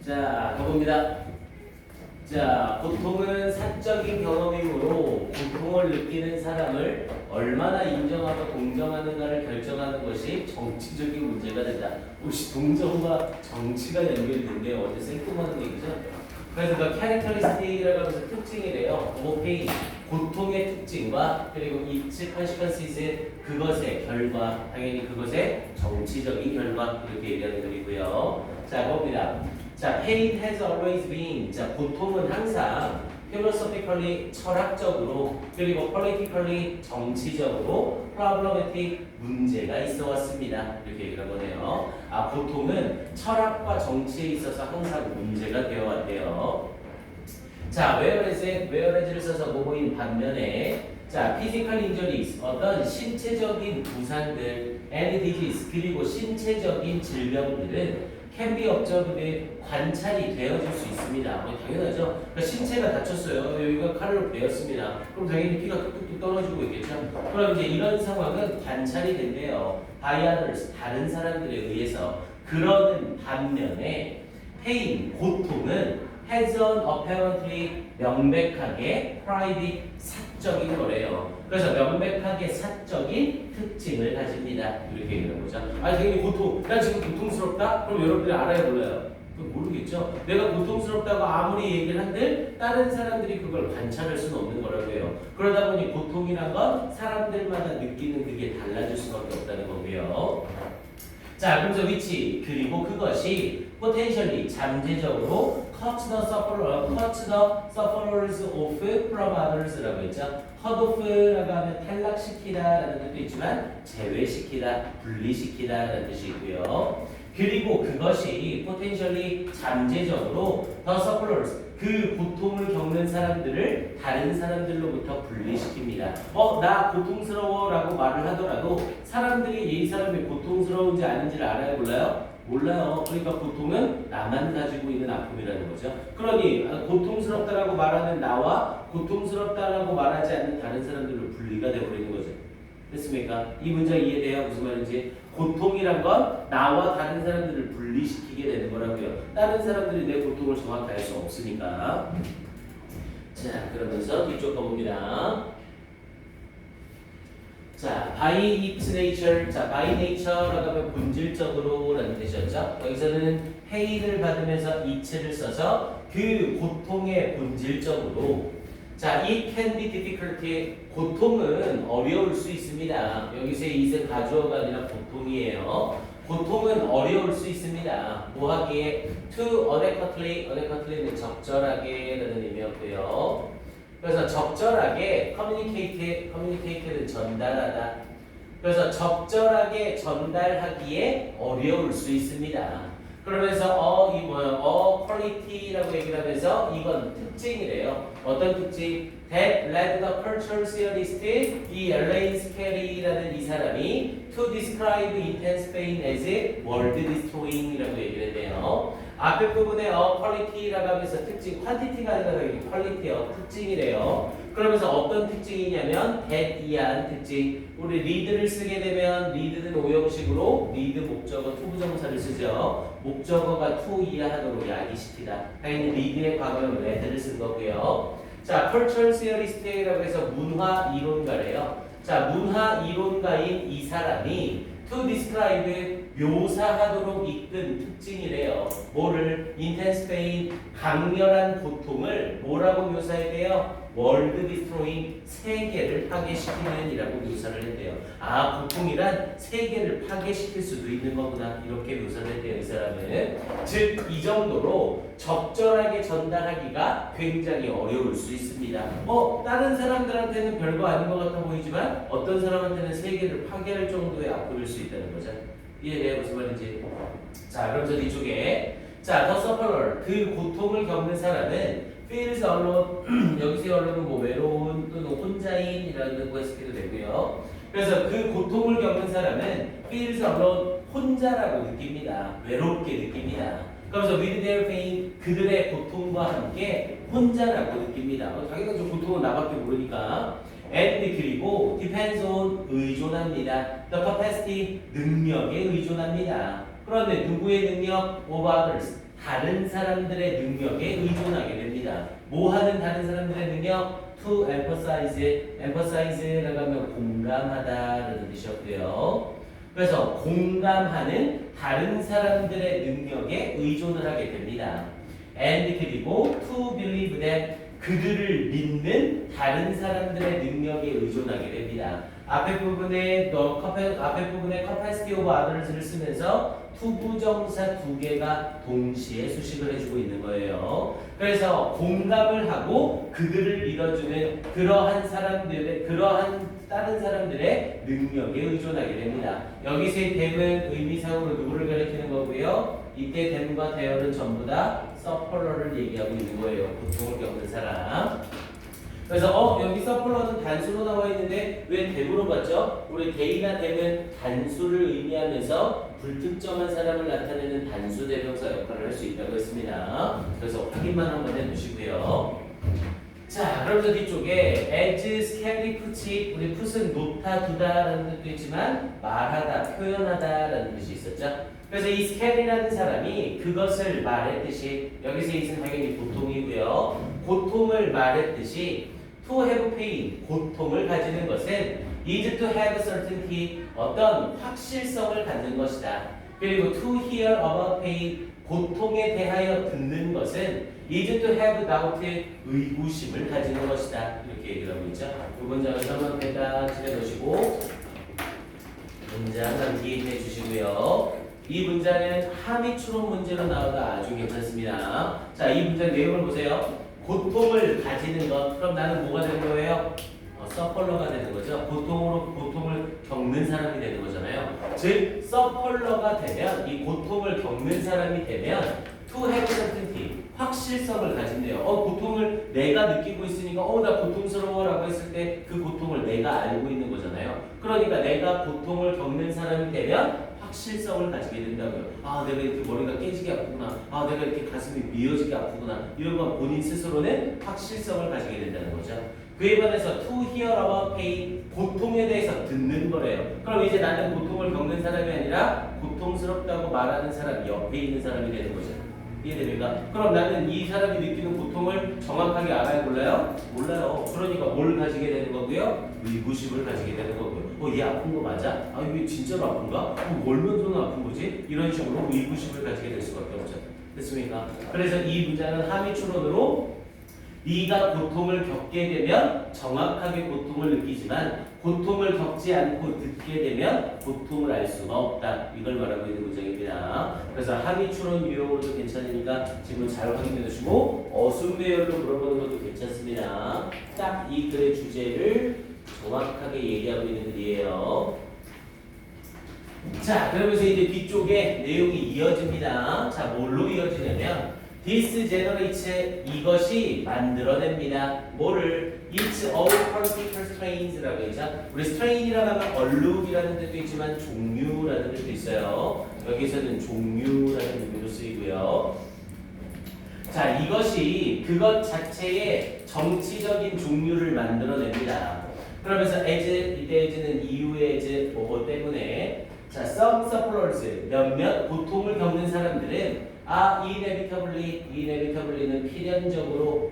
자, 가봅니다. 자, 고통은 사적인 경험이므로 고통을 느끼는 사람을 얼마나 인정하고 동정하는가를 결정하는 것이 정치적인 문제가 된다. 혹시 동정과 정치가 연결이 된대요. 어제 생뚱하는 얘기죠. 그래서 그 캐릭터리스틱이라고 하면서 특징이래요. 페인, 고통의 특징과 그리고 이츠 컨시퀀시스 그것의 결과, 당연히 그것의 정치적인 결과 이렇게 얘기하는 글이고요. 자, 봅니다. 자, pain has always been. 자, 고통은 항상 philosophically 철학적으로 그리고 politically 정치적으로 problematic 문제가 있어 왔습니다. 이렇게 얘기를 하거든요. 아, 고통은 철학과 정치에 있어서 항상 문제가 되어 왔대요. 자, whereas를 써서 뭐뭐인 반면에 자, physical injuries 어떤 신체적인 부상들 and disease 그리고 신체적인 질병들은 can be observed 관찰이 되어질 수 있습니다. 당연하죠. 그러니까 신체가 다쳤어요. 여기가 칼로 베었습니다. 그럼 당연히 피가 뚝뚝뚝 떨어지고 있겠죠. 그럼 이제 이런 상황은 관찰이 된대요. by others 다른 사람들에 의해서. 그러는 반면에 pain 고통은 has an apparently 명백하게 private 사적인 거래요. 그래서 명백하게 사적인 특징을 가집니다. 이렇게 얘기하는 거죠. 아니 당연히 고통, 난 지금 고통스럽다? 그럼 여러분들이 알아요 몰라요? 그건 모르겠죠. 내가 고통스럽다고 아무리 얘기를 한들 다른 사람들이 그걸 관찰할 수는 없는 거라고요. 그러다 보니 고통이란 건 사람들마다 느끼는 그게 달라질 수밖에 없다는 거고요. 자, 그래서 위치 그리고 그것이 potentially 잠재적으로 cut the sufferers off from others라고 했죠. cut off라고 하면 탈락시키다라는 뜻도 있지만 제외시키다, 분리시키다라는 뜻이 있고요. 그리고 그것이 potentially 잠재적으로 the sufferers 그 고통을 겪는 사람들을 다른 사람들로부터 분리시킵니다. 나 고통스러워라고 말을 하더라도 사람들이 이 사람이 고통스러운지 아닌지를 알아요, 몰라요? 몰라요. 그러니까 고통은 나만 가지고 있는 아픔이라는 거죠. 그러니 고통스럽다라고 말하는 나와 고통스럽다라고 말하지 않는 다른 사람들로 분리가 되어버리는 거죠. 됐습니까? 이 문장 이해돼요? 무슨 말인지? 고통이란 건 나와 다른 사람들을 분리시키게 되는 거라고요. 다른 사람들이 내 고통을 정확히 알 수 없으니까. 자, 그러면서 뒤쪽 가봅니다. 자, by its nature. 자, by nature라고 하면 본질적으로라는 뜻이었죠. 여기서는 pain을 받으면서 it를 써서 그 고통의 본질적으로. 자, it can be difficult. 고통은 어려울 수 있습니다. 여기서의 it은 가주어가 아니라 고통이에요. 고통은 어려울 수 있습니다. 뭐 하기에? to adequately는 적절하게 라는 의미였고요. 그래서 적절하게 communicate는 전달하다. 그래서 적절하게 전달하기에 어려울 수 있습니다. 그러면서 이 뭐예요? quality라고 얘기를 하면서 이건 특징이래요. 어떤 특징? That led the cultural theorist 이 엘레인 스케리라는 이 사람이 to describe intense pain as world destroying이라고 얘기를 했네요. 앞에 부분에 quality라고 하면서 특징, quantity가 아니라 quality요. 특징이래요. 그러면서 어떤 특징이냐면 that 이한 특징. 우리 lead를 쓰게 되면 lead는 오형식으로 lead 목적어 투부정사를 쓰죠. 목적어가 to 이하하도록 야기시키다. 당연히 lead의 과거는 led를 쓴 거고요. 자, cultural theorist라고 해서 문화 이론가래요. 자, 문화 이론가인 이 사람이 to describe 묘사하도록 이끈 특징이래요. 뭐를? intense pain 강렬한 고통을 뭐라고 묘사해야 world destroying 세계를 파괴시키는 이라고 묘사를 했대요. 아, 고통이란 세계를 파괴시킬 수도 있는 거구나. 이렇게 묘사를 했대요, 이 사람은. 즉, 이 정도로 적절하게 전달하기가 굉장히 어려울 수 있습니다. 다른 사람들한테는 별거 아닌 것 같아 보이지만 어떤 사람한테는 세계를 파괴할 정도의 아픔일 수 있다는 거죠. 이해돼요? 무슨 말인지. 자, 그럼 저 뒤쪽에 자, the sufferer 그 고통을 겪는 사람은 feels alone 여기서 allone은 뭐 외로운 또는 혼자인이라는 거 해석해도 되고요. 그래서 그 고통을 겪는 사람은 feels alone 혼자라고 느낍니다. 외롭게 느낍니다. 그래서 with their pain 그들의 고통과 함께 혼자라고 느낍니다. 당연히 고통은 나밖에 모르니까. and 그리고 depends on 의존합니다. the capacity 능력에 의존합니다. 그런데 누구의 능력? of others 다른 사람들의 능력에 의존하게 됩니다. 뭐 하는 다른 사람들의 능력? to emphasize라고 하면 공감하다라는 뜻이었고요. 그래서 공감하는 다른 사람들의 능력에 의존을 하게 됩니다. and 그리고 to believe that 그들을 믿는 다른 사람들의 능력에 의존하게 됩니다. 앞에 부분에 capacity of others를 쓰면서 투부정사 두 개가 동시에 수식을 해주고 있는 거예요. 그래서 공감을 하고 그들을 믿어주는 그러한 다른 사람들의 능력에 의존하게 됩니다. 여기서의 댐은 의미상으로 누구를 가리키는 거고요. 이때 댐과 대열은 전부 다 서플러를 얘기하고 있는 거예요. 고통을 겪는 사람. 그래서 여기 서플러는 단수로 나와 있는데 왜 댐으로 봤죠? 우리 데이나 댐은 단수를 의미하면서 불특정한 사람을 나타내는 단수 대명사 역할을 할 수 있다고 했습니다. 그래서 확인만 한번 해두시고요. 자, 그러면서 뒤쪽에 as, scarcely put, 우리 put은 놓다, 두다라는 뜻도 있지만 말하다, 표현하다라는 뜻이 있었죠. 그래서 이 scarcely라는 사람이 그것을 말했듯이 여기서 이것은 당연히 고통이고요. 고통을 말했듯이 to have pain, 고통을 가지는 것은 is to have certainty, 어떤 확실성을 갖는 것이다. 그리고 to hear about pain, 고통에 대하여 듣는 것은 is to have doubt, 의구심을 가지는 것이다. 이렇게 얘기를 하고 있죠. 이 문장을 한번 딱 지내놓으시고 문장 남기해 주시고요. 이 문장은 함의 추론 문제로 나와도 아주 괜찮습니다. 자, 이 문장 내용을 보세요. 고통을 가지는 것. 그럼 나는 뭐가 되는 거예요? 서펄러가 되는 거죠. 고통을 겪는 사람이 되는 거잖아요. 즉, 서펄러가 되면, 이 고통을 겪는 사람이 되면 to have certainty, 확실성을 가진대요. 고통을 내가 느끼고 있으니까 나 고통스러워라고 했을 때 그 고통을 내가 알고 있는 거잖아요. 그러니까 내가 고통을 겪는 사람이 되면 확실성을 가지게 된다고요. 내가 이렇게 머리가 깨지게 아프구나. 내가 이렇게 가슴이 미어지게 아프구나. 이런 건 본인 스스로는 확실성을 가지게 된다는 거죠. 그에 반해서 to hear about pain, 고통에 대해서 듣는 거래요. 그럼 이제 나는 고통을 겪는 사람이 아니라 고통스럽다고 말하는 사람, 옆에 있는 사람이 되는 거죠. 이해됩니까? 그럼 나는 이 사람이 느끼는 고통을 정확하게 알아요? 몰라요? 몰라요. 그러니까 뭘 가지게 되는 거고요? 의구심을 가지게 되는 거고요. 얘 아픈 거 맞아? 이게 진짜로 아픈가? 얼마나 아픈 거지? 이런 식으로 의구심을 가지게 될 수밖에 없죠. 됐습니까? 그래서 이 문장은 함의 추론으로 네가 고통을 겪게 되면 정확하게 고통을 느끼지만 고통을 겪지 않고 듣게 되면 고통을 알 수가 없다. 이걸 말하고 있는 문장입니다. 그래서 함의 추론 유형으로도 괜찮으니까 질문 잘 확인해 두시고 어순배열로 물어보는 것도 괜찮습니다. 딱 이 글의 주제를 정확하게 얘기하고 있는 글이에요. 자, 그러면서 이제 뒤쪽에 내용이 이어집니다. 자, 뭘로 이어지냐면 This generates, 이것이 만들어냅니다. 뭐를? It's all particular strains라고 했죠. 우리 strain이라고 하면 얼룩이라는 뜻도 있지만 종류라는 뜻도 있어요. 여기서는 종류라는 의미로 쓰이고요. 자, 이것이 그것 자체의 정치적인 종류를 만들어냅니다. 그러면서 as, 이때 as는 이유의 as, 뭐뭐 때문에 자, some sufferers, 몇몇 고통을 겪는 사람들은 inevitably는 필연적으로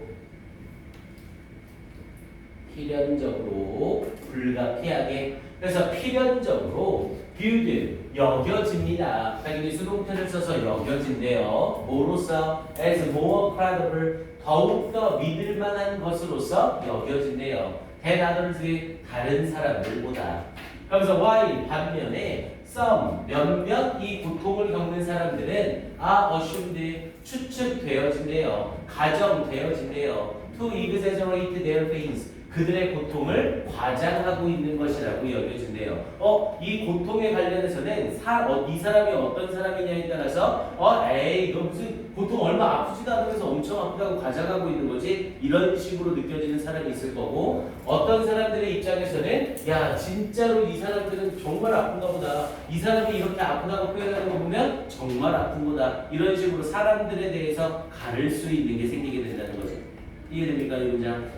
불가피하게, 그래서 필연적으로 viewed, 여겨집니다. 당연히 수동태를 써서 여겨진대요. 뭐로서? as more credible, 더욱더 믿을만한 것으로서 여겨진대요. than others, 다른 사람들보다. 그러면서 while, 반면에 some, 몇몇 이 고통을 겪는 사람들은 assumed, 추측되어진대요. 가정되어진대요. to exaggerate their pains, 그들의 고통을 과장하고 있는 것이라고 여겨진대요. 이 고통에 관련해서는 이 사람이 어떤 사람이냐에 따라서 에이 너 무슨 고통 얼마 아프지도 않으면서 엄청 아프다고 과장하고 있는 거지? 이런 식으로 느껴지는 사람이 있을 거고, 어떤 사람들의 입장에서는 야 진짜로 이 사람들은 정말 아픈가 보다, 이 사람이 이렇게 아프다고 표현하는 거 보면 정말 아픈 거다, 이런 식으로 사람들에 대해서 가를 수 있는 게 생기게 된다는 거죠. 이해됩니까 이 문장?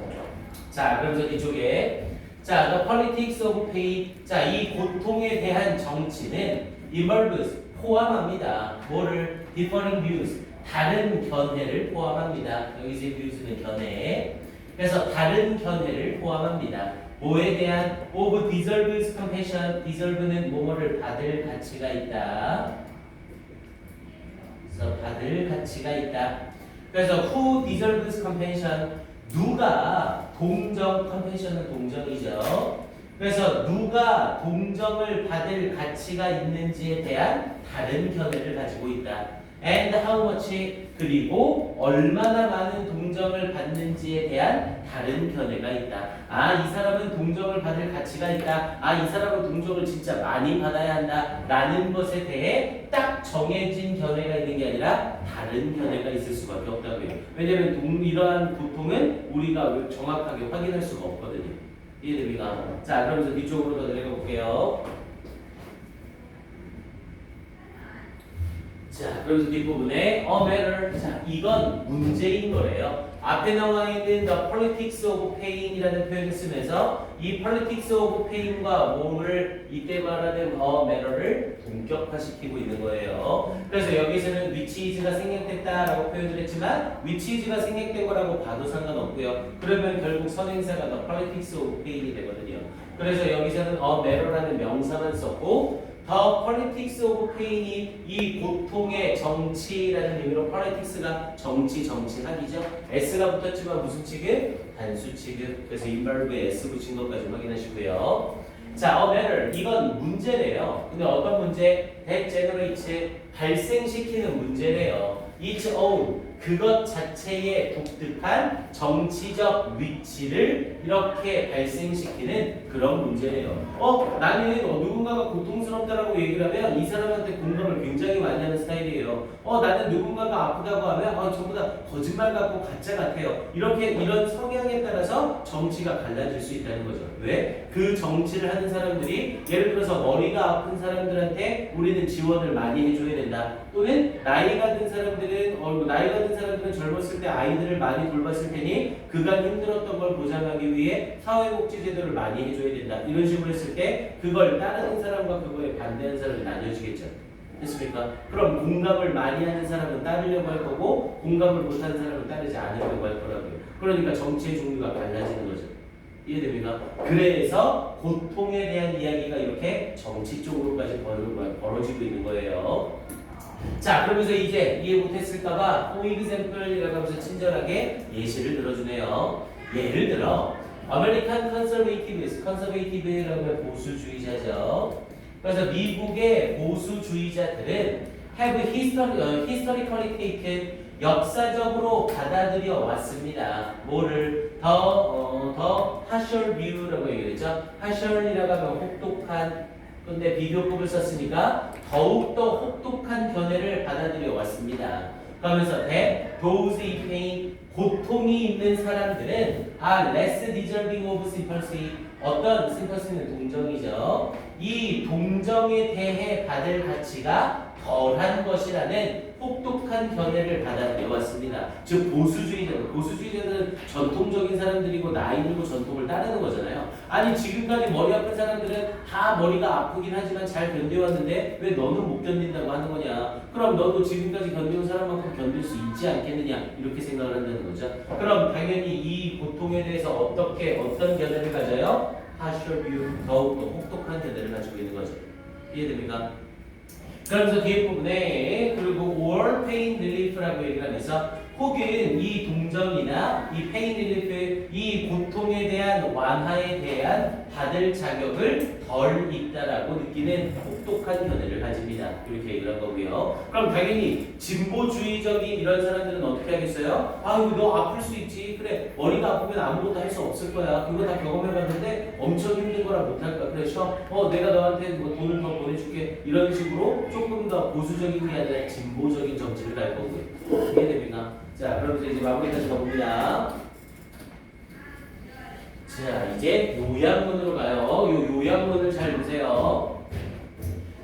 자, 그러면서 이쪽에 자, the politics of pain, 자, 이 고통에 대한 정치는 involves, 포함합니다. 뭐를? differing views, 다른 견해를 포함합니다. 여기서 views는 견해. 그래서 다른 견해를 포함합니다. 뭐에 대한 of deserves compassion. deserve는 뭐뭐를 받을 가치가 있다. 그래서 받을 가치가 있다. 그래서 who deserves compassion. 누가 동정, compassion은 동정이죠. 그래서 누가 동정을 받을 가치가 있는지에 대한 다른 견해를 가지고 있다. And how much. 그리고 얼마나 많은 동정을 받는지에 대한 다른 견해가 있다. 아, 이 사람은 동정을 받을 가치가 있다. 아, 이 사람은 동정을 진짜 많이 받아야 한다. 라는 것에 대해 딱 정해진 견해가 있는 게 아니라 다른 견해가 있을 수밖에 없다고요. 왜냐하면 이러한 고통은 우리가 정확하게 확인할 수가 없거든요. 이해됩니까? 자, 그러면서 뒤쪽으로 더 내려가 볼게요. 자, 그러면서 뒷부분에 a matter. 자, 이건 문제인 거래요. 앞에 나와 있는 the politics of pain이라는 표현을 쓰면서 이 politics of pain과 뭐를 이때 말하는 a matter를 동격화시키고 있는 거예요. 그래서 여기서는 which is가 생략됐다라고 표현을 했지만 which is가 생략된 거라고 봐도 상관없고요. 그러면 결국 선행사가 the politics of pain이 되거든요. 그래서 여기서는 a matter라는 명사만 썼고 The politics of pain이 이 고통의 정치라는 의미로 politics가 정치학이죠. S가 붙었지만 무슨 취급? 단수 취급. 그래서 involve에 S 붙인 것까지 확인하시고요. 자, a matter. 이건 문제래요. 근데 어떤 문제? that generates. 발생시키는 문제래요. its own. 그것 자체의 독특한 정치적 위치를 이렇게 발생시키는 그런 문제예요. 나는 누군가가 고통스럽다라고 얘기를 하면 이 사람한테 공감을 굉장히 많이 하는 스타일이에요. 나는 누군가가 아프다고 하면 전부 다 거짓말 같고 가짜 같아요. 이런 성향에 따라서 정치가 갈라질 수 있다는 거죠. 왜? 그 정치를 하는 사람들이 예를 들어서 머리가 아픈 사람들한테 우리는 지원을 많이 해줘야 된다. 또는 나이가 든 사람들은 젊었을 때 아이들을 많이 돌봤을 테니 그간 힘들었던 걸 보장하기 위해 사회복지제도를 많이 해줘야 된다. 이런 식으로 했을 때 그걸 따르는 사람과 그거에 반대하는 사람이 나뉘어지겠죠. 됐습니까? 그럼 공감을 많이 하는 사람은 따르려고 할 거고 공감을 못하는 사람은 따르지 않으려고 할 거라고요. 그러니까 정치의 종류가 달라지는 거죠. 이해됩니까? 그래서 고통에 대한 이야기가 이렇게 정치 쪽으로까지 벌어지고 있는 거예요. 자, 그러면서 이제 이해 못했을까봐 for example이라고 하면서 친절하게 예시를 들어주네요. 예를 들어 American conservative라고 하면 보수주의자죠. 그래서 미국의 보수주의자들은 have historically taken 역사적으로 받아들여 왔습니다. 뭐를 더 harsher view라고 얘기했죠. harsher이라고 하면 혹독한. 근데 비교급을 썼으니까 더욱더 혹독한 견해를 받아들여 왔습니다. 그러면서 those in pain, 고통이 있는 사람들은 are less deserving of sympathy. 어떤 sympathy는 동정이죠. 이 동정에 대해 받을 가치가 덜한 것이라는 혹독한 견해를 받아들여 왔습니다. 즉 보수주의자들은 전통적인 사람들이고 나이 들고 전통을 따르는 거잖아요. 아니 지금까지 머리 아픈 사람들은 다 머리가 아프긴 하지만 잘 견뎌왔는데 왜 너는 못 견딘다고 하는 거냐. 그럼 너도 지금까지 견뎌온 사람만큼 견딜 수 있지 않겠느냐 이렇게 생각을 한다는 거죠. 그럼 당연히 이 고통에 대해서 어떤 견해를 가져요? harsher view, 더욱더 혹독한 견해를 가지고 있는 거죠. 이해됩니까? 그러면서 뒤에 부분에 그리고 or pain relief라고 얘기를 하면서 혹은 이 동정이나 이 pain relief, 이 고통에 대한 완화에 대한 받을 자격을 덜 있다라고 느끼는 혹독한 견해를 가집니다. 이렇게 얘기를 한 거고요. 그럼 당연히 진보주의적인 이런 사람들은 어떻게 하겠어요? 아유 너 아플 수 있지. 그래 머리가 아프면 아무것도 할 수 없을 거야. 그거 다 경험해봤는데 엄청 힘든 거라 못할 거야. 그래 쉬어. 내가 너한테 뭐 돈을 더 보내줄게. 이런 식으로 조금 더 보수적인 게 아니라 진보적인 정치를 갈 거고요. 이해됩니까? 자, 그럼 이제 마무리까지 가봅니다. 자, 이제 요약문으로 가요. 요 요약문을 잘 보세요.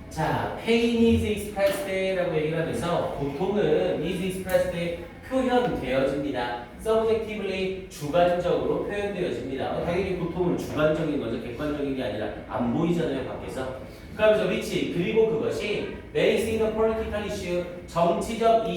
자, pain is expressed라고 얘기를 하면서 고통은 is expressed 표현되어집니다. subjectively 주관적으로 표현되어집니다. 당연히 고통은 주관적인 거죠. 객관적인 게 아니라 안 보이잖아요, 밖에서. 그러면서 which 그리고 그것이 based in a political issue 정치적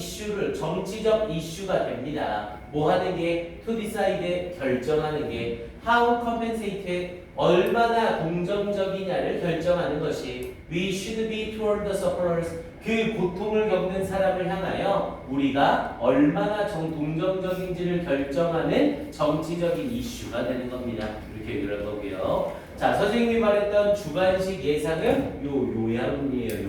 이슈가 됩니다. 뭐 하는 게 to decide 결정하는 게 how compensated 얼마나 동정적이냐를 결정하는 것이 we should be toward the sufferers 그 고통을 겪는 사람을 향하여 우리가 얼마나 동정적인지를 결정하는 정치적인 이슈가 되는 겁니다. 이렇게 얘기를 한 거고요. 자, 선생님이 말했던 주관식 예상은 요양문이에요.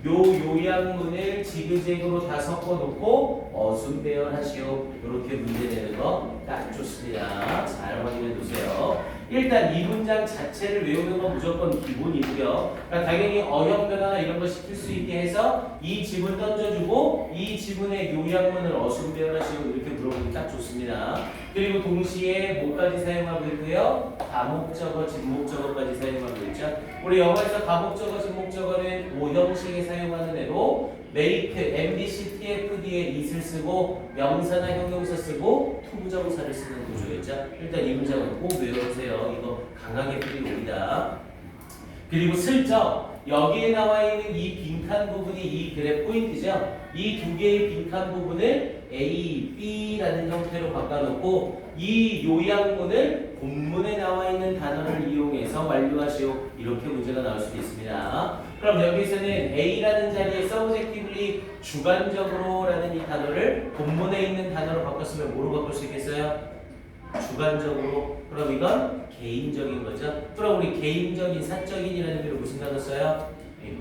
요양문을 지그재그로 다 섞어놓고 어순배열하시오. 이렇게 문제 내는 거 딱 좋습니다. 잘 확인해 두세요. 일단 이 문장 자체를 외우는 건 무조건 기본이고요. 그러니까 당연히 어형 변화나 이런 거 시킬 수 있게 해서 이 지문 던져주고 이 지문의 요양문을 어순배열하시오. 이렇게 물어보면 딱 좋습니다. 그리고 동시에 뭐까지 사용하고 있고요? 가목적어, 진목적어까지 사용하고 있죠. 우리 영어에서 가목적어, 진목적어는 5형식에 사용하는 애로 make, MDC, TFD에 it을 쓰고 명사나 형용사 쓰고 투부정사를 쓰는 구조였죠. 일단 이 문장은 꼭 외워보세요. 이거 강하게 필요합니다. 그리고 슬쩍 여기에 나와 있는 이 빈칸 부분이 이 글의 포인트죠. 이 두 개의 빈칸 부분을 A, B라는 형태로 바꿔놓고 이 요양문을 본문에 나와 있는 단어를 이용해서 완료하시오. 이렇게 문제가 나올 수도 있습니다. 그럼 여기서는 A라는 자리에 subjectively 주관적으로라는 이 단어를 본문에 있는 단어로 바꿨으면 뭐로 바꿀 수 있겠어요? 주관적으로. 그럼 이건 개인적인 거죠. 그럼 우리 개인적인, 사적인이라는 의미로 무슨 단어 써요?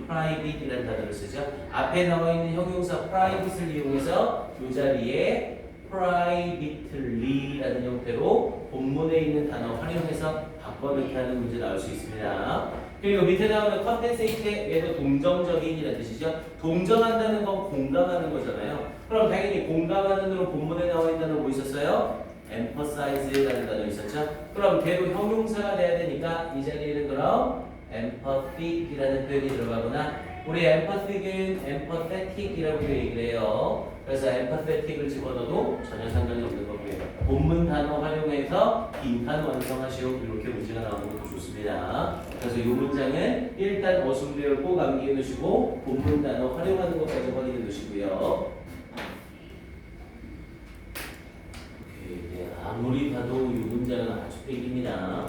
private이라는 단어를 쓰죠. 앞에 나와 있는 형용사 private를 이용해서 이 자리에 privately라는 형태로 본문에 있는 단어 활용해서 바꿔넣기 하는 문제 나올 수 있습니다. 그리고 밑에 나오는 compensate 얘도 동정적인이라는 뜻이죠. 동정한다는 건 공감하는 거잖아요. 그럼 당연히 공감하는으로 본문에 나와 있는 단어 뭐 있었어요? emphasize라는 단어 있었죠. 그럼 걔도 형용사가 돼야 되니까 이 자리에는 그럼 empathy이라는 표현이 들어가거나 우리 empathic은 empathetic이라고 얘기를 해요. 그래서 empathetic을 집어넣어도 전혀 상관이 없는 거고요. 본문 단어 활용해서 빈칸 완성하시오. 이렇게 문제가 나오는 것도 좋습니다. 그래서 이 문장은 일단 어순배열 꼭 암기해 놓으시고 본문 단어 활용하는 것까지 확인해 놓으시고요. 아무리 봐도 이 문장은 아주 땡깁니다.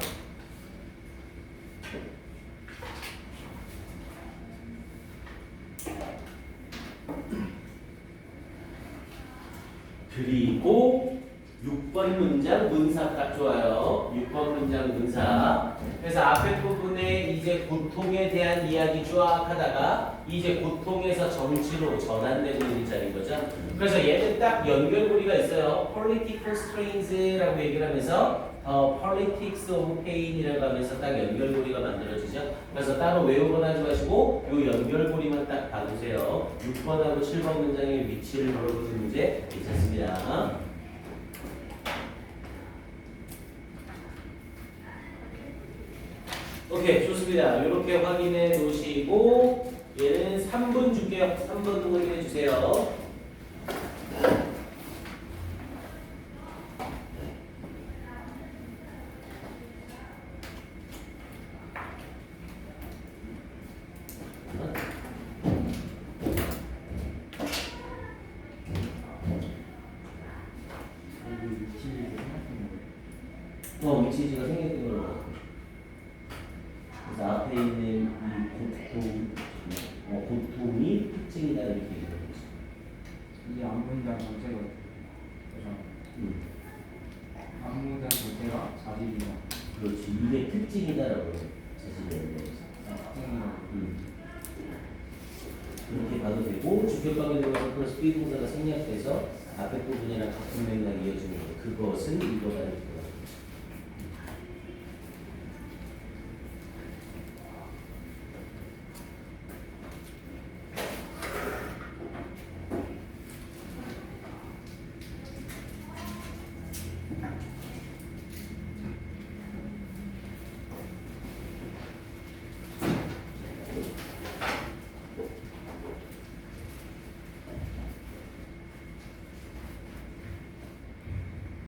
그리고 6번 문장 문사 딱 좋아요. 6번 문장 문사. 그래서 앞에 부분에 이제 고통에 대한 이야기 쫙 하다가 이제 고통에서 정치로 전환되고 있는 자리인 거죠. 그래서 얘는 딱 연결고리가 있어요. political strains라고 얘기를 하면서 politics of pain이라고 하면서 딱 연결고리가 만들어지죠. 그래서 따로 외우거나 하지 마시고 이 연결고리만 딱 봐주세요. 6번하고 7번 문장의 위치를 물어보는 문제 괜찮습니다. 오케이, 좋습니다. 이렇게 확인해 놓으시고 얘는 3분 줄게요. 3분 확인해 주세요. 위치지가 생겼던 걸로 봤고. 그래서 앞에 있는 이 고통이 특징이다 이렇게 얘기하는 거죠. 이게 앞문장 전체가 앞문장 전체가 자질이다. 그렇지. 이게 특징이다라고 자질을 그렇게 봐도 되고 주격관계 들어가서 플러스 비동사가 생략돼서 앞에 부분이랑 같은 맥락 이어지는 거. 그것은 이거다.